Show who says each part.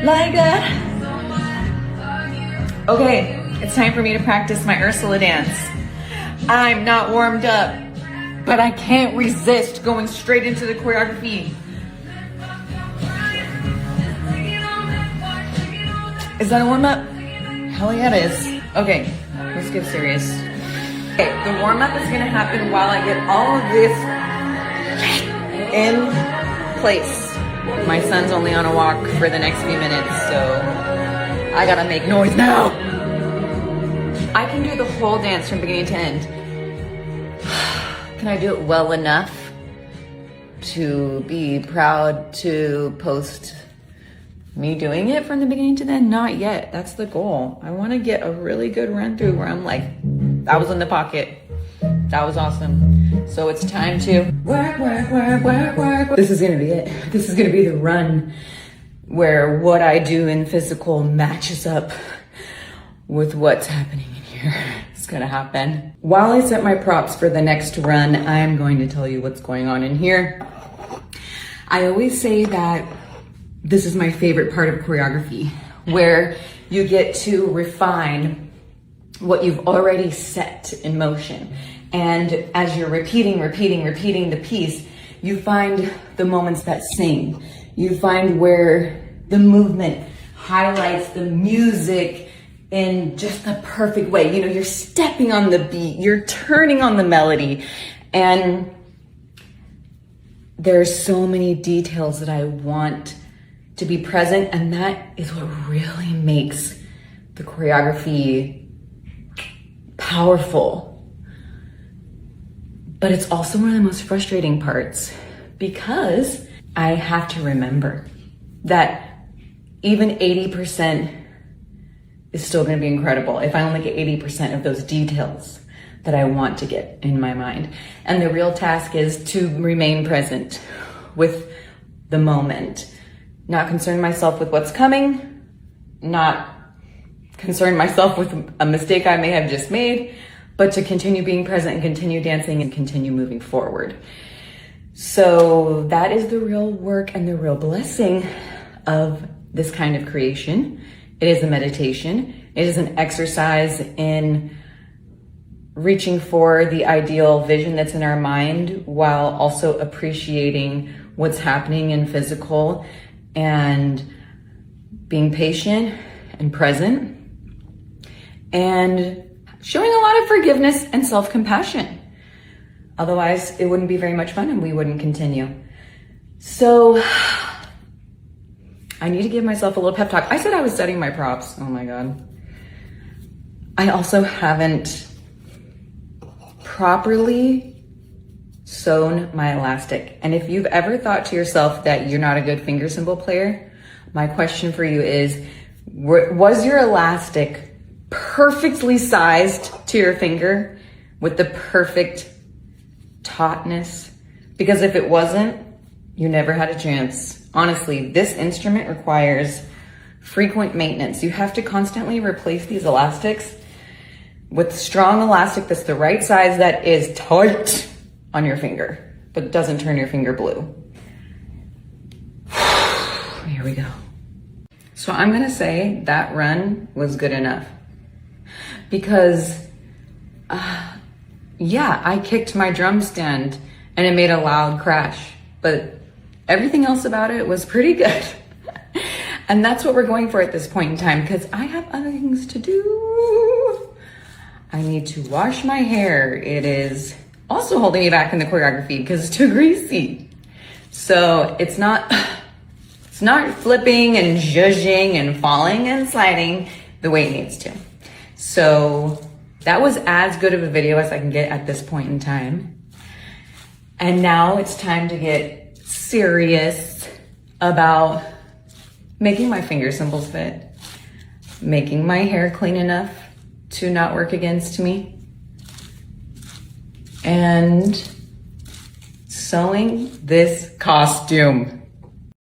Speaker 1: like that. Okay, it's time for me to practice my Ursula dance. I'm not warmed up, but I can't resist going straight into the choreography. Is that a warm up? Hell yeah, it is. Okay, let's get serious. Okay, the warm up is gonna happen while I get all of this in place. My son's only on a walk for the next few minutes, so I gotta make noise now. I can do the whole dance from beginning to end. Can I do it well enough to be proud to post me doing it from the beginning to the end? Not yet. That's the goal. I want to get a really good run through where I'm like, that was in the pocket. That was awesome. So it's time to work, work, work, work, work. This is gonna be it. This is gonna be the run where what I do in physical matches up with what's happening in here. It's gonna happen. While I set my props for the next run, I'm going to tell you what's going on in here. I always say that this is my favorite part of choreography, where you get to refine what you've already set in motion. And as you're repeating the piece, you find the moments that sing. You find where the movement highlights the music in just the perfect way. You know, you're stepping on the beat, you're turning on the melody, and there's so many details that I want to be present, and that is what really makes the choreography powerful. But it's also one of the most frustrating parts, because I have to remember that even 80% is still gonna be incredible if I only get 80% of those details that I want to get in my mind. And the real task is to remain present with the moment, not concern myself with what's coming, not concern myself with a mistake I may have just made, but to continue being present and continue dancing and continue moving forward. So that is the real work and the real blessing of this kind of creation. It is a meditation. It is an exercise in reaching for the ideal vision that's in our mind while also appreciating what's happening in physical and being patient and present and showing a lot of forgiveness and self-compassion. Otherwise, it wouldn't be very much fun and we wouldn't continue. So I need to give myself a little pep talk. I said I was setting my props. Oh my God. I also haven't properly sewn my elastic. And if you've ever thought to yourself that you're not a good finger cymbal player, my question for you is, was your elastic perfectly sized to your finger with the perfect tautness? Because if it wasn't, you never had a chance. Honestly, this instrument requires frequent maintenance. You have to constantly replace these elastics with strong elastic that's the right size, that is tight on your finger, but doesn't turn your finger blue. Here we go. So I'm gonna say that run was good enough. Because, yeah, I kicked my drum stand and it made a loud crash, but everything else about it was pretty good. And that's what we're going for at this point in time, because I have other things to do. I need to wash my hair. It is also holding me back in the choreography because it's too greasy. So it's not flipping and zhuzhing and falling and sliding the way it needs to. So that was as good of a video as I can get at this point in time. And now it's time to get serious about making my finger cymbals fit, making my hair clean enough to not work against me, and sewing this costume.